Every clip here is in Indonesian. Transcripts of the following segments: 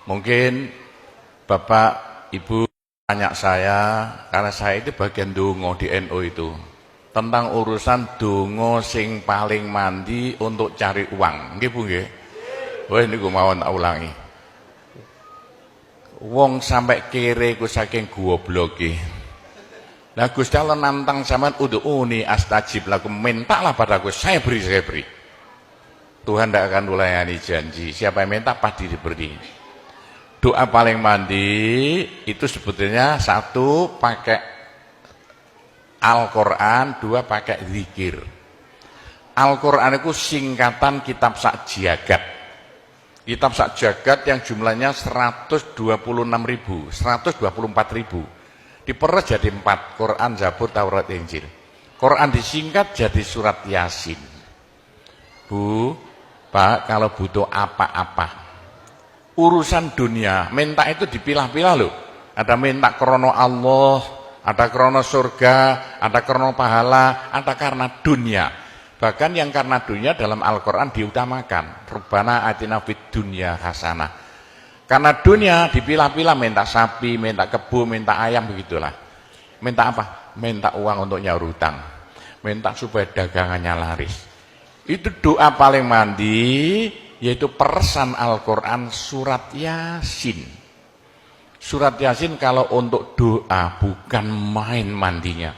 Mungkin Bapak, Ibu tanya saya, karena saya itu bagian dongo di NU itu, tentang urusan dongo sing paling mandi untuk cari uang. Nggih Bu nggih? Wah niku mawon tak ulangi. Wong sampai kere ku saking gobloke. Nah Gusti Allah nantang sampean ud'uni astajib lakum, mintalah padaku, saya beri, saya beri. Tuhan tidak akan melayani janji. Siapa yang minta pasti diberi. Doa paling mandi itu sebetulnya satu pakai Al-Quran, dua pakai zikir. Al-Quran itu singkatan kitab sak jagat. Kitab sak jagat yang jumlahnya 126.000, 124.000. Diperes jadi 4, Quran, Zabur, Taurat, Injil. Quran disingkat jadi surat Yasin. Bu, Pak, kalau butuh apa-apa urusan dunia, minta itu dipilah-pilah loh. Ada minta krono Allah, ada krono surga, ada krono pahala, ada karena dunia. Bahkan yang karena dunia dalam Al-Quran diutamakan. Rabbana atina fid dunya hasanah. Karena dunia dipilah-pilah, minta sapi, minta kebo, minta ayam, begitulah. Minta apa? Minta uang untuk nyaur hutang. Minta supaya dagangannya laris. Itu doa paling mandi, yaitu peresan Al-Quran surat Yasin. Surat Yasin kalau untuk doa bukan main mandinya.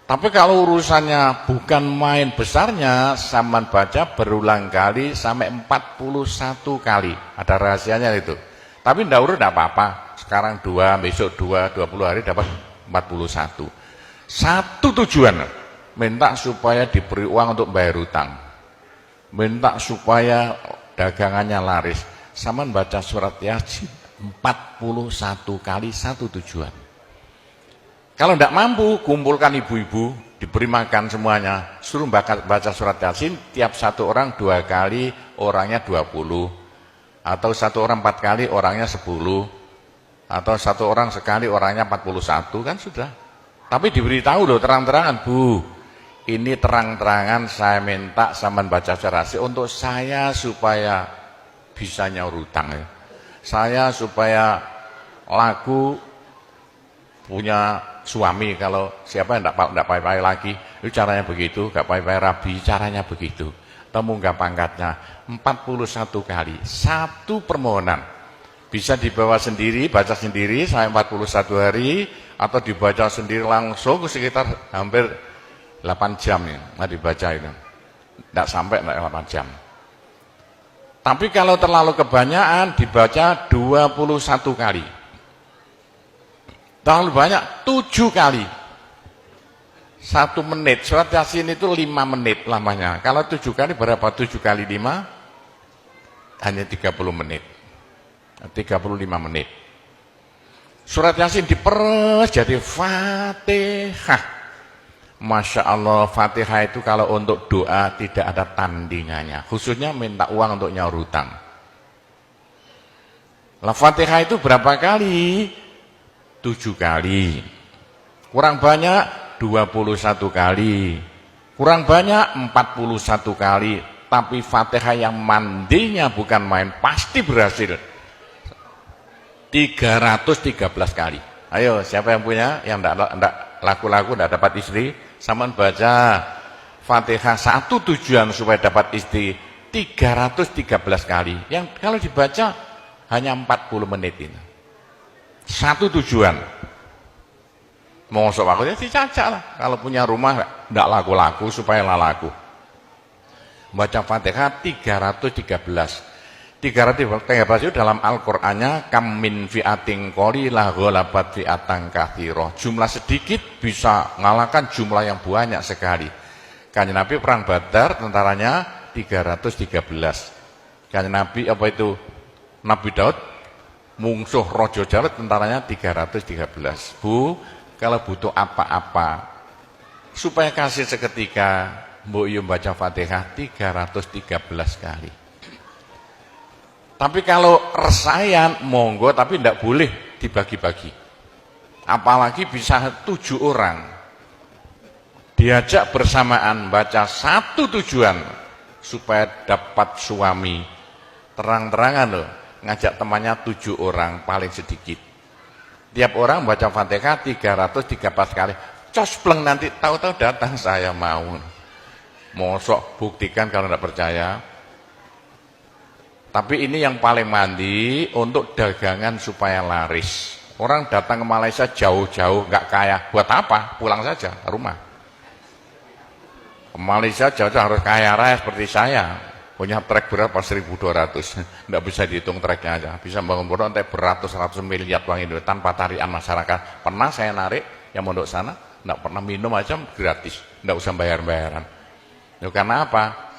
Tapi kalau urusannya bukan main besarnya, sampean baca berulang kali sampai 41 kali. Ada rahasianya itu. Tapi ndak urut ndak apa-apa. Sekarang 2, besok 2, 20 hari dapat 41. Satu tujuan, minta supaya diberi uang untuk bayar hutang. Minta supaya dagangannya laris. Sampean baca surat Yasin 41 kali, satu tujuan. Kalau tidak mampu, kumpulkan ibu-ibu, diberi makan semuanya, suruh baca surat Yasin, tiap satu orang 2 kali, orangnya 20, atau satu orang 4 kali, orangnya 10, atau satu orang sekali, orangnya 41, kan sudah. Tapi diberitahu loh terang-terangan, Bu, ini terang-terangan saya minta sampean baca surat Yasin untuk saya supaya bisa nyaur hutang ya. Saya supaya laku punya suami, kalau siapa yang tidak payah-payah lagi, itu caranya begitu, gak payah-payah rabi, caranya begitu. Temu gak pangkatnya, 41 kali, satu permohonan. Bisa dibawa sendiri, baca sendiri sampai 41 hari, atau dibaca sendiri langsung sekitar hampir 8 jam ya, nah dibaca itu. Tidak sampai 8 jam. Tapi kalau terlalu kebanyakan, dibaca 21 kali. Terlalu banyak 7 kali. 1 menit. Surat Yasin itu 5 menit lamanya. Kalau 7 kali berapa? 7 kali 5 hanya 30 menit. 35 menit. Surat Yasin diperes jadi Fatihah. Masya Allah, Fatihah itu kalau untuk doa tidak ada tandingannya. Khususnya minta uang untuk nyaur hutang. Lah Fatihah itu berapa kali? 7 kali. Kurang banyak 21 kali. Kurang banyak 41 kali. Tapi Fatihah yang mandinya bukan main, pasti berhasil 313 kali. Ayo, siapa yang punya, yang enggak laku-laku, enggak dapat istri, sampean baca Fatihah, satu tujuan supaya dapat istri 313 kali. Yang kalau dibaca hanya 40 menit ini. Satu tujuan. Mosok waktunya dicacak lah. Kalau punya rumah tidak laku-laku supaya laku. Baca Fatihah 313. 313 itu dalam Al-Qur'annya kam min fi'atin qalilah ghalabat fi'atan katsirah. Jumlah sedikit bisa mengalahkan jumlah yang banyak sekali. Kanjeng Nabi perang Badar tentaranya 313. Kanjeng Nabi apa itu? Nabi Daud mungsuh Raja Jalut tentaranya 313. Bu, kalau butuh apa-apa supaya kasih seketika, mbok yo baca Fatihah 313 kali. Tapi kalau resayan monggo, tapi tidak boleh dibagi-bagi. Apalagi bisa 7 orang diajak bersamaan baca satu tujuan supaya dapat suami. Terang-terangan loh. ngajak temannya 7 orang paling sedikit. Tiap orang baca Fatihah 334 kali. Cospleng nanti tahu-tahu datang saya mau. Mosok buktikan kalau tidak percaya. Tapi ini yang paling mandi untuk dagangan supaya laris. Orang datang ke Malaysia jauh-jauh nggak kaya, buat apa? Pulang saja ke rumah. Ke Malaysia jauh-jauh harus kaya raya seperti saya. Punya trek berapa? 1.200. Nggak bisa dihitung treknya aja. Bisa bangun pondok sampai beratus-ratus miliar uang Indonesia tanpa tarian masyarakat. Pernah saya narik yang mondok sana, nggak pernah minum aja gratis, nggak usah bayar-bayaran. Ya, karena apa?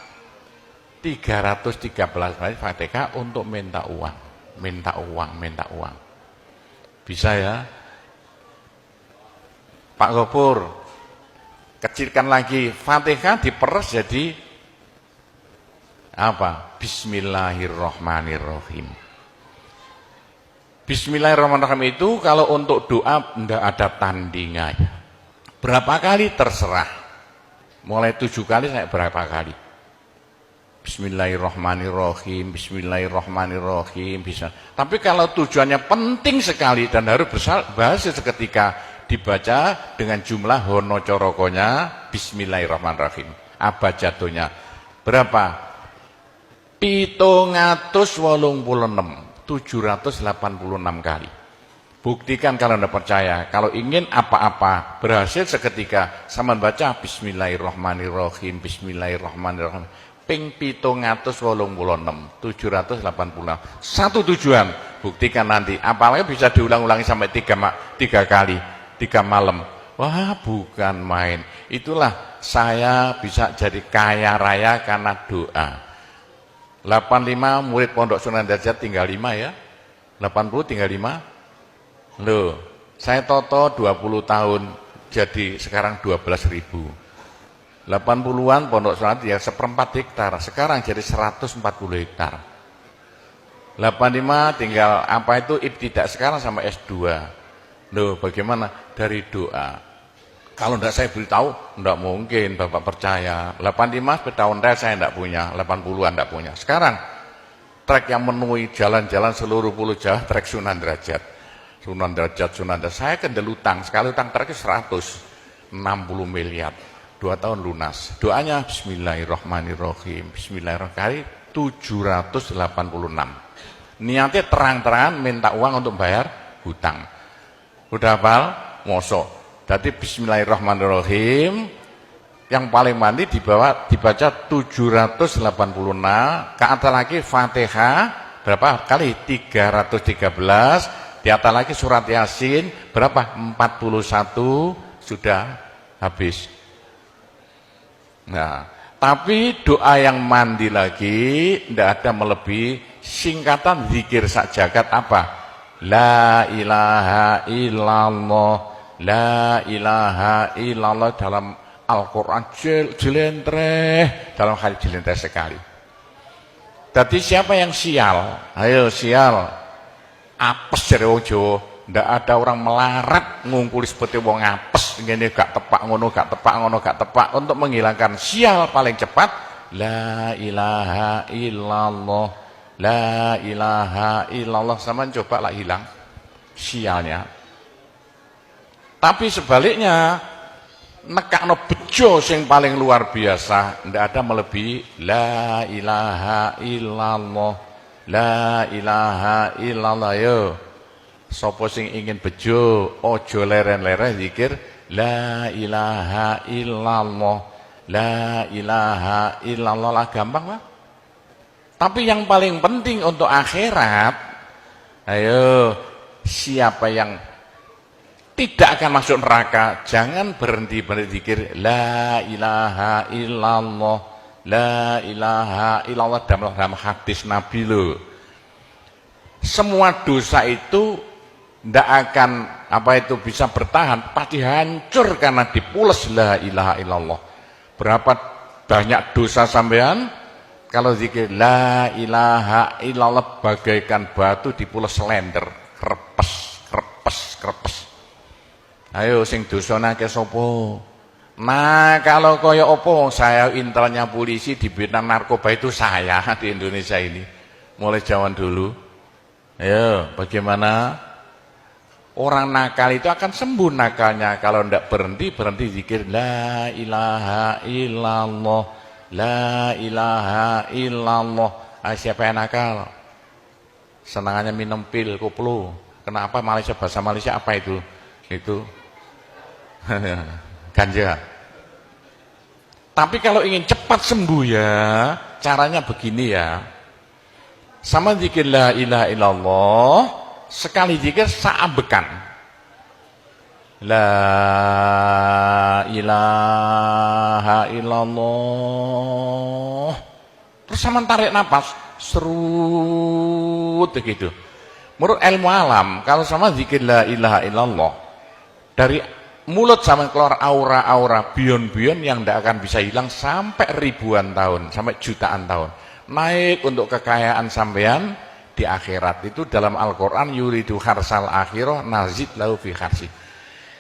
313 kali Fatihah untuk minta uang, minta uang, minta uang. Bisa ya? Pak Gopur, kecilkan lagi, Fatihah diperes jadi apa? Bismillahirrahmanirrahim. Bismillahirrahmanirrahim itu kalau untuk doa tidak ada tandingannya. Berapa kali terserah. Mulai 7 kali saya berapa kali. Bismillahirrahmanirrahim, Bismillahirrahmanirrahim, bisa. Tapi kalau tujuannya penting sekali dan harus berhasil seketika dibaca dengan jumlah hono corokonya Bismillahirrahmanirrahim. Apa jatuhnya? Berapa? 786 kali. Buktikan kalau Anda percaya. Kalau ingin apa-apa berhasil seketika sama baca Bismillahirrahmanirrahim, Bismillahirrahmanirrahim. Ping 786. Satu tujuan, buktikan nanti. Apalagi bisa diulang-ulangi sampai 3 kali, 3 malam. Wah, bukan main. Itulah saya bisa jadi kaya raya karena doa. 85 murid Pondok Sunan Derajat tinggal 5 ya. 80 tinggal 5. Loh, saya toto 20 tahun jadi sekarang 12.000. 80-an Pondok Sunan ya 1/4 hektar, sekarang jadi 140 hektar. 85 tinggal apa itu ibtidak sekarang sama S2. Loh, bagaimana? Dari doa. Kalau tidak saya beritahu, tidak mungkin Bapak percaya. 85 sepeda ontel saya tidak punya, 80-an tidak punya. Sekarang trek yang memenuhi jalan-jalan seluruh Pulau Jawa trek Sunan Derajat. Sunan Derajat. Saya kendel utang, sekali utang treknya 160 miliar. 2 tahun lunas. Doanya Bismillahirrahmanirrahim. Bismillahirrahmanirrahim 786. Niatnya terang-terangan minta uang untuk bayar hutang. Udah hafal? Mosok. Jadi Bismillahirrahmanirrahim yang paling mandi dibaca 786. Ke atas lagi Fatihah berapa kali? 313. Di atas lagi surat Yasin berapa? 41. Sudah habis. Nah, tapi doa yang mandi lagi tidak ada melebihi singkatan zikir sak jagat apa? La ilaha illallah, la ilaha illallah dalam Al-Quran jelentreh, dalam hal jelentreh sekali. Jadi siapa yang sial? Ayo sial. Apes dari wong Jawa. Ndak ada orang melarat ngungkuli seperti wong apes ngene gak tepak ngono gak tepak ngono gak tepak untuk menghilangkan sial paling cepat la ilaha illallah, la ilaha illallah. Sama coba lah hilang sialnya. Tapi sebaliknya nekakno bejo sing paling luar biasa ndak ada melebihi la ilaha illallah, la ilaha illallah. Yo sapa sing ingin bejo ojo leren-leren zikir la ilaha illallah, la ilaha illallah lah, gampang Pak. Tapi yang paling penting untuk akhirat, ayo siapa yang tidak akan masuk neraka jangan berhenti berzikir la ilaha illallah, la ilaha illallah dalam hadis Nabi loh. Semua dosa itu tidak akan bisa bertahan, pasti hancur karena dipules la ilaha illallah. Berapa banyak dosa sampean kalau zikir la ilaha illallah bagaikan batu dipules slender, krepes. Ayo sing dosane akeh sapa? Nah, kalau kaya apa saya intelnya polisi di bidang narkoba itu saya di Indonesia ini mulai zaman dulu. Ayo, bagaimana? Orang nakal itu akan sembuh nakalnya kalau tidak berhenti zikir la ilaha illallah, la ilaha illallah. Siapa yang nakal? Senangannya minum pil, koplo. Kenapa Malaysia, bahasa Malaysia apa itu? Itu ganja. Tapi kalau ingin cepat sembuh ya, caranya begini ya. Sama zikir la ilaha illallah, sekali zikir saambekan. La ilaha illallah. Terus sama tarik napas, serut begitu. Menurut ilmu alam, kalau sama zikir la ilaha illallah, dari mulut sama keluar aura-aura bion-bion yang tidak akan bisa hilang sampai ribuan tahun, sampai jutaan tahun. Naik untuk kekayaan sampean di akhirat. Itu dalam Al-Quran, yuridu harsal akhirah nazid lahu fi harsi.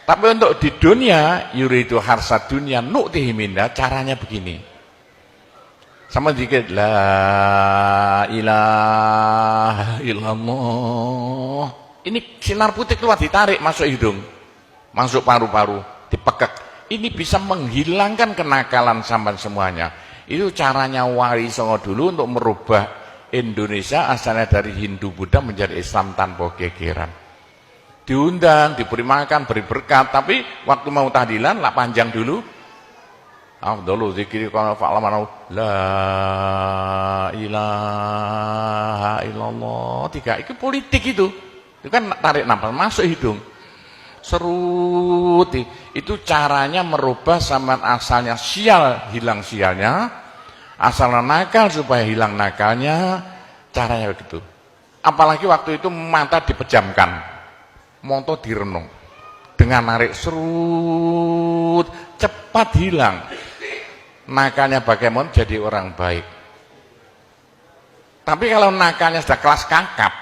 Tapi untuk di dunia, yuridu harsal dunia nu'tihi minna, caranya begini. Sama dikit, la ilaha illallah. Ini sinar putih keluar, ditarik masuk hidung, masuk paru-paru, dipekek. Ini bisa menghilangkan kenakalan sampai semuanya. Itu caranya Wali Songo dulu untuk merubah Indonesia asalnya dari Hindu Buddha menjadi Islam tanpa gegeran. Diundang, diberi makan, beri berkat, tapi waktu mau tahlilan lah panjang dulu. Afdhalu dzikri kana fa'lamu la ilaha illallah. Tiga itu politik itu. Itu kan tarik nafas masuk hidung. Serut. Itu caranya merubah zaman asalnya sial, hilang sialnya, asalnya nakal supaya hilang nakalnya, caranya begitu. Apalagi waktu itu mata dipejamkan, monto direnung, dengan narik serut, cepat hilang nakalnya. Bagaimana jadi orang baik. Tapi kalau nakalnya sudah kelas kakap,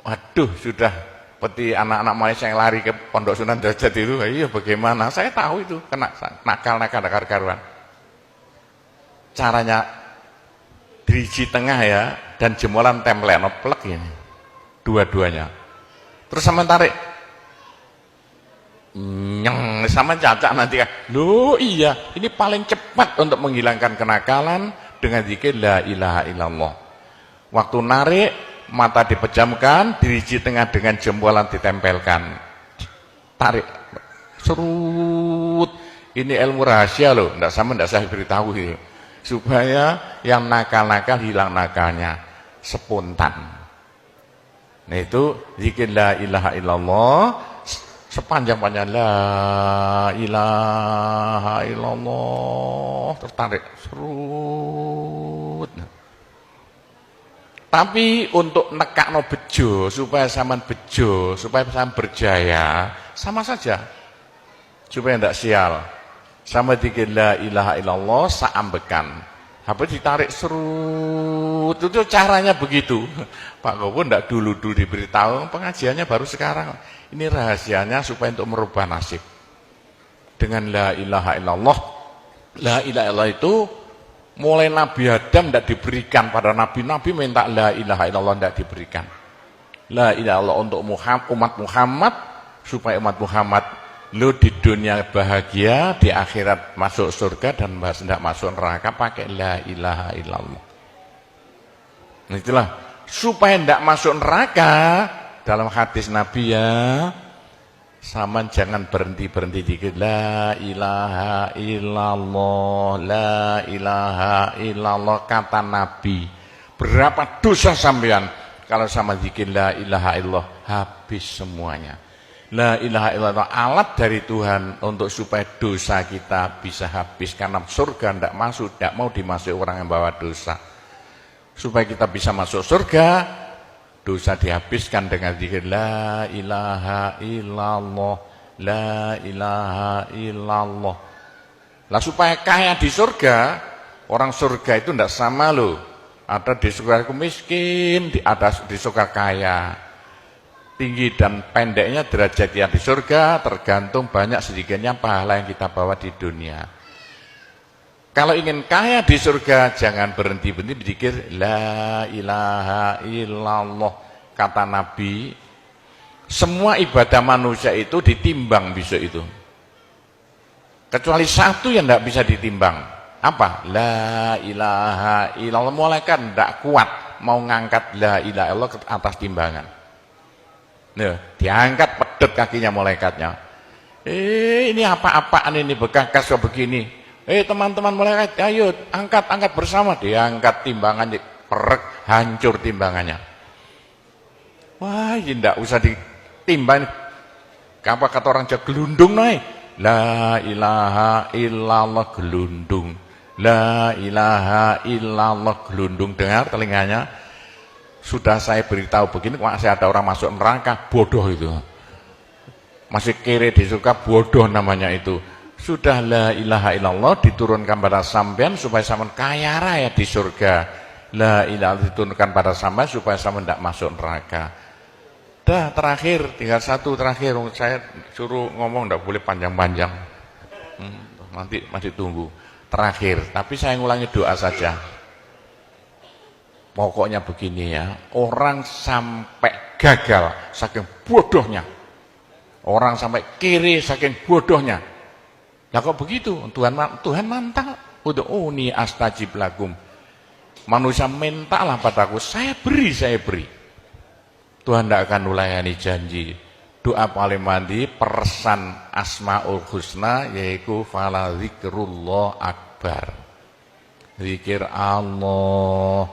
waduh, sudah seperti anak-anak Malaysia yang lari ke Pondok Sunan Derajat itu, iya bagaimana? Saya tahu itu, kena nakal-nakal karuan. Caranya diriji tengah ya, dan jemolan tempel plek ini, dua-duanya. Terus sama tarik, nyeng, sama cacak nanti kan. Loh iya, ini paling cepat untuk menghilangkan kenakalan dengan zikir la ilaha illallah. Waktu narik, mata dipejamkan, diriji tengah dengan jempolan ditempelkan. Tarik, serut. Ini ilmu rahasia loh, tidak saya beritahu itu. Supaya yang nakal-nakal hilang nakalnya spontan. Nah itu zikir la ilaha illallah, sepanjang-panjang la ilaha illallah, tertarik, serut. Tapi untuk nekakno bejo, supaya sampean bejo, supaya sampean berjaya, sama saja. Supaya tidak sial. Sama dikit la ilaha illallah, saambekan. Habis ditarik serut, itu caranya begitu. Pak Gowo tidak dulu diberitahu, pengajiannya baru sekarang. Ini rahasianya supaya untuk merubah nasib. Dengan la ilaha illallah, la ilaha illallah itu mulai Nabi Adam tidak diberikan pada nabi-nabi, minta la ilaha illallah tidak diberikan. La ilaha illallah untuk umat Muhammad, supaya umat Muhammad lu di dunia bahagia, di akhirat masuk surga, dan tidak masuk neraka pakai la ilaha illallah. Itulah supaya tidak masuk neraka. Dalam hadis Nabi ya, sama jangan berhenti dikit la ilaha illallah, la ilaha illallah, kata Nabi. Berapa dosa sampean kalau sama zikir la ilaha illallah, habis semuanya. La ilaha illallah alat dari Tuhan untuk supaya dosa kita bisa habis, karena surga tidak masuk, tidak mau dimasuki orang yang bawa dosa. Supaya kita bisa masuk surga, dosa dihabiskan dengan zikir la ilaha illallah, la ilaha illallah. Lah supaya kaya di surga, orang surga itu tidak sama loh. Ada di surga miskin, ada di surga kaya. Tinggi dan pendeknya derajat yang di surga tergantung banyak sedikitnya pahala yang kita bawa di dunia. Kalau ingin kaya di surga, jangan berhenti berzikir la ilaha illallah. kata Nabi, semua ibadah manusia itu ditimbang besok itu. Kecuali satu yang tidak bisa ditimbang. Apa? La ilaha illallah. Malaikat tidak kuat mau ngangkat la ilaha illallah ke atas timbangan. Nah, diangkat pedet kakinya malaikatnya. Ini apa-apaan ini bekas begini. Teman-teman malaikat, ayo angkat bersama. Diangkat timbangannya, perek, hancur timbangannya. Wah, ini tidak usah ditimbang. Apa kata orang Jawa, gelundung naik. La ilaha illallah gelundung. La ilaha illallah gelundung. Dengar telinganya. Sudah saya beritahu begini, masih ada orang masuk neraka, bodoh itu. Masih kere di surga, bodoh namanya itu. Sudah la ilaha illallah diturunkan pada sampean supaya sampean kaya raya di surga. La ilaha diturunkan pada sampean supaya sampean tidak masuk neraka. Dah terakhir, tinggal satu terakhir. Saya suruh ngomong tidak boleh panjang-panjang. Nanti masih tunggu. Terakhir, tapi saya ngulangi doa saja. Pokoknya begini ya, orang sampai gagal saking bodohnya. Orang sampai kiri saking bodohnya. Lah kok begitu? Tuhan mantap. Ud'uni astajib lakum. Manusia mintalah padaku, saya beri. Tuhan tidak akan ulayani janji. Doa paling mandi persan Asmaul Husna yaitu fala zikrullah akbar. Zikir Allah.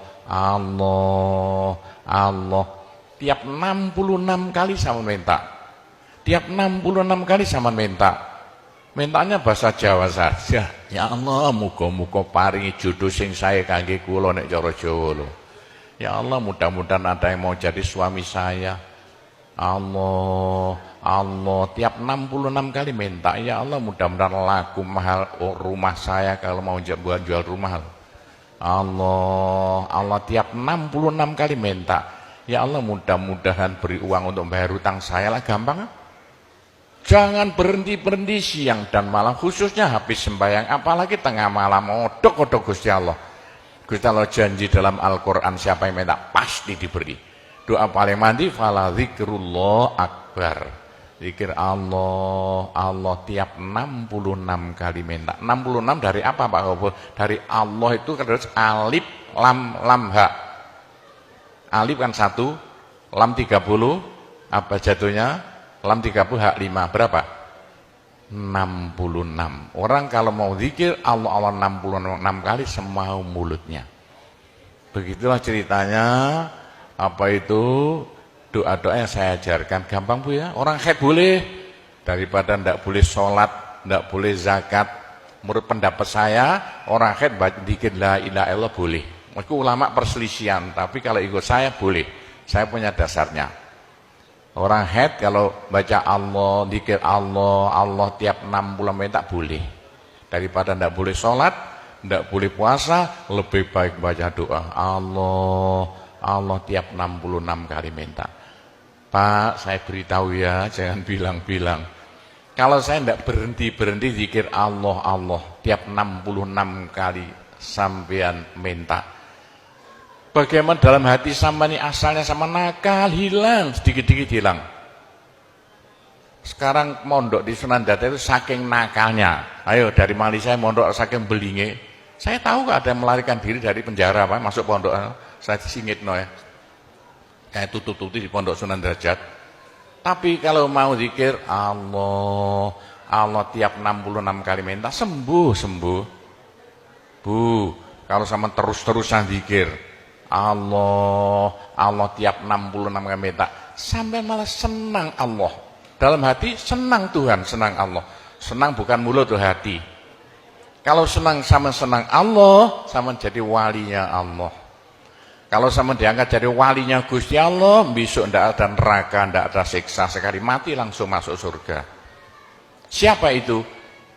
Tiap 66 kali sama minta. Tiap 66 kali sama minta. Mintanya bahasa Jawa saja. Ya Allah, muga-muga paringi jodoh sing sae kangge kula nek cara Jawa lho. Ya Allah, mudah-mudahan ada yang mau jadi suami saya. Allah, tiap 66 kali minta. Ya Allah, mudah-mudahan laku mahal rumah saya kalau mau jual rumah. Allah, tiap 66 kali minta. Ya Allah, mudah-mudahan beri uang untuk bayar hutang saya lah, gampang. Jangan berhenti siang dan malam, khususnya habis sembahyang, apalagi tengah malam, odok-odok Gusti Allah. Gusti Allah janji dalam Al-Quran, siapa yang minta pasti diberi. Doa paling mandi fala zikrullah akbar. Zikir Allah tiap 66 kali minta. 66 dari apa Pak Gobel? Dari Allah itu terus alif lam ha. Alif kan 1, lam 30, apa jatuhnya? Lam 30 hak 5, berapa? 66. Orang kalau mau zikir Allah 66 kali semau mulutnya. Begitulah ceritanya. Apa itu doa-doa yang saya ajarkan. Gampang Bu ya. Orang haid boleh, daripada tidak boleh sholat, tidak boleh zakat. Menurut pendapat saya, orang haid zikir la ilaha illallah boleh. Itu ulama perselisihan, tapi kalau ikut saya boleh. Saya punya dasarnya. Orang haid kalau baca Allah, zikir Allah tiap 60 menit tak boleh. Daripada tidak boleh sholat, tidak boleh puasa, lebih baik baca doa Allah tiap 66 kali minta. Pak, saya beritahu ya, jangan bilang-bilang. Kalau saya tidak berhenti zikir Allah tiap 66 kali sampean minta. Bagaimana dalam hati sama ini asalnya sama nakal, hilang, sedikit-sedikit hilang. Sekarang mondok di Sunan Data itu saking nakalnya. Ayo dari Mali saya mondok saking belinge. Saya tahu gak ada yang melarikan diri dari penjara, Pak, masuk pondok. Saya singit ya. Kayak tutup-tutup di pondok Sunan Derajat. Tapi kalau mau zikir Allah tiap 66 kali minta sembuh. Bu, kalau sama terus-terusan zikir Allah tiap 66 kali minta, sampai malah senang Allah. Dalam hati senang Tuhan, senang Allah. Senang bukan mulut tuh hati. Kalau senang sama senang Allah, sama jadi walinya Allah. Kalau sama diangkat jadi walinya Gusti Allah, besok ndak ada neraka, ndak ada siksa, sekali mati langsung masuk surga. Siapa itu?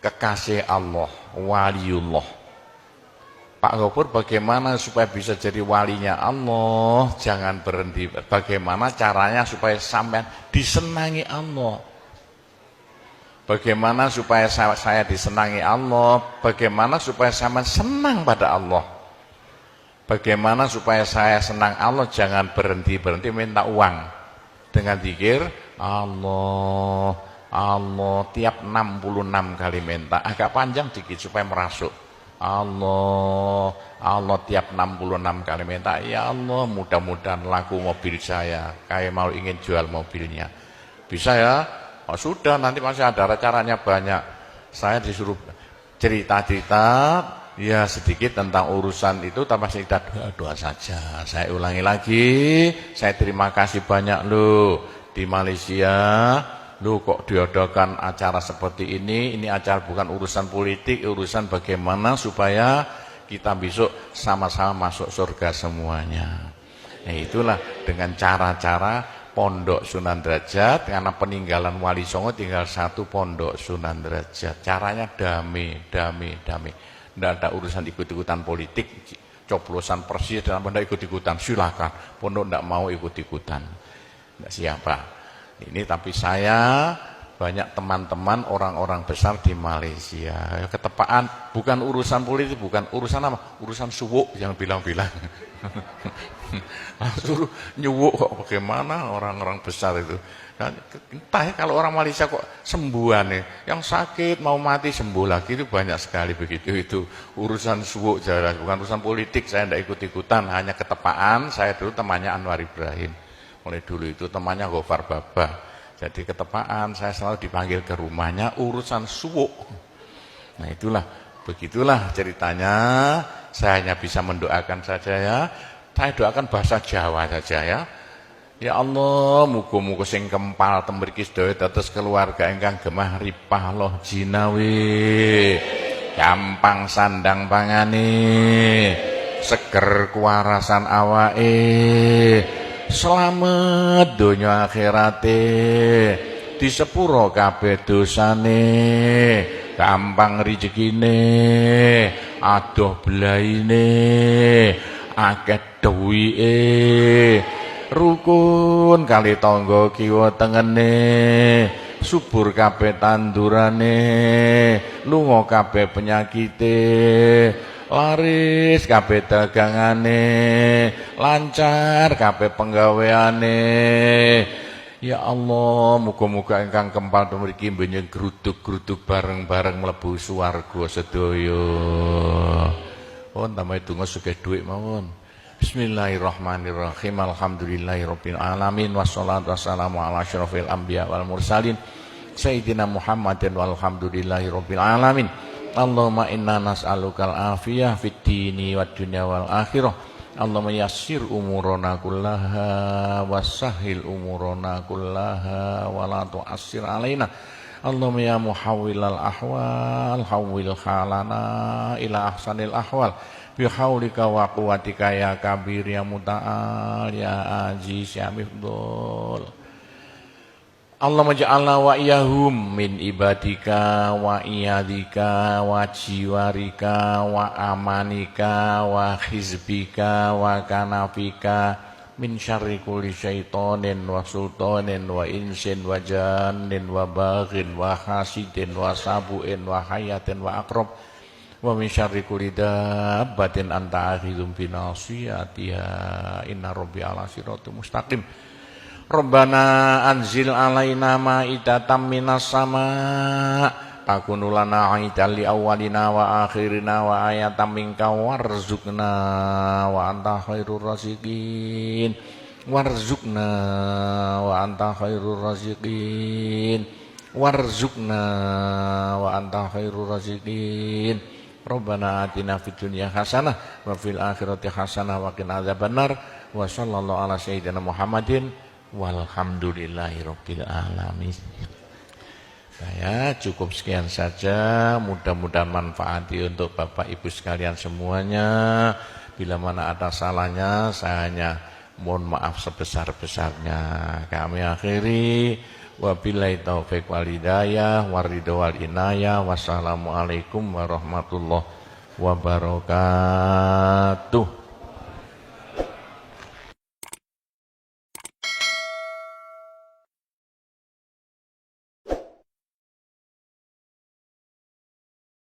Kekasih Allah, waliullah. Pak Gopur, bagaimana supaya bisa jadi walinya Allah? Jangan berhenti. Bagaimana caranya supaya sampai disenangi Allah? Bagaimana supaya saya disenangi Allah? Bagaimana supaya sampai senang pada Allah? Bagaimana supaya saya senang Allah, jangan berhenti-berhenti minta uang. Dengan zikir Allah, Allah tiap 66 kali minta. Agak panjang dikit supaya merasuk. Allah, Allah tiap 66 kali minta. Ya Allah, mudah-mudahan laku mobil saya. Kayak mau ingin jual mobilnya. Bisa ya? Oh, sudah, nanti masih ada caranya banyak. Saya disuruh cerita-cerita ya sedikit tentang urusan itu, tanpa cerita doa-doa saja. Saya ulangi lagi, saya terima kasih banyak loh di Malaysia. Loh kok diadakan acara seperti ini acara bukan urusan politik, urusan bagaimana supaya kita besok sama-sama masuk surga semuanya. Nah itulah dengan cara-cara Pondok Sunan Derajat, karena peninggalan Wali Songo tinggal satu Pondok Sunan Derajat. Caranya damai. Tidak ada urusan ikut-ikutan politik, coblosan persis dan tidak ikut-ikutan, silakan. Pondok tidak mau ikut-ikutan, tidak siapa. Ini tapi saya banyak teman-teman orang-orang besar di Malaysia. Ketepaan bukan urusan politik, bukan urusan apa? Urusan suwuk yang bilang-bilang. Langsung nyuwuk kok bagaimana orang-orang besar itu. Nah, entah ya kalau orang Malaysia kok sembuhan nih, yang sakit mau mati sembuh lagi itu banyak sekali begitu. Itu urusan suwuk jelas, bukan urusan politik. Saya tidak ikut-ikutan, hanya ketepaan. Saya dulu temannya Anwar Ibrahim. Mulai dulu itu temannya Gofar Baba. Jadi ketepaan saya selalu dipanggil ke rumahnya urusan suwuk. Nah itulah, begitulah ceritanya. Saya hanya bisa mendoakan saja ya. Saya doakan bahasa Jawa saja ya. Ya Allah, muga-muga sing kempal tembriki sedaya dados keluarga ingkang gemah ripah loh jinawi. Gampang sandang pangane, seger kuwarasan awake. Selamat donya akhirate, di sepuro kabeh dosane, gampang rezekine, adoh belaine, akeh duwike, rukun kali tangga kiwa tengene, subur kabeh tandurane, lunga kabeh penyakite, laris kabeh dagangane, lancar kabeh penggaweane. Ya Allah, muga-muga ingkang kempal mriki mbenjing gruduk-gruduk bareng-bareng mlebu swarga sedaya. Pun tambahi donga sugih dhuwit mawon. Bismillahirrahmanirrahim. Alhamdulillahirabbil alamin wassalatu wassalamu ala asyrofil anbiya wal mursalin sayyidina Muhammadin walhamdulillahirabbil alamin. Allahumma inna nas'alukal afiyah fid dini wad dunya wal akhirah. Allahumma yassir umurana kullaha wassahhil umurana kullaha wa la tu'assir alaina. Allahumma ya muhawwilal ahwal hawwil halana ila ahsanil ahwal bi haulika wa quwwatika ya kabir ya muta'al ya aziz ya mifdul. Allahumma ja'alna wa iyahum min ibadika wa iyadika wa jiwarika wa amanika wa hizbika wa kanafika min syarri kulli syaitonin wa sultanin wa insin wa jannin wa baghin wa hasidin wa sabu'in wa hayatin wa akrab wa min syarri kulli dabbatin anta akhidhum binasiyatiha inna rabbi ala siratum mustaqim. Rabbana anzil alaina ma'idatan minas sama takunu lana aidan li awwalina wa akhirina wa ayatan minka warzuqna wa anta khairur raziqin warzuqna wa anta khairur raziqin warzuqna wa anta khairur raziqin. Rabbana atina fid dunya hasanah wa fil akhirati hasanah wa qina adzabannar wa sallallahu ala sayyidina Muhammadin walhamdulillahirabbil alamin. Saya cukup sekian saja, mudah-mudahan manfaati untuk Bapak Ibu sekalian semuanya. Bila mana ada salahnya, saya hanya mohon maaf sebesar-besarnya. Kami akhiri, wabillahi taufiq wal hidayah, waridho wal inayah, wassalamualaikum warahmatullahi wabarakatuh.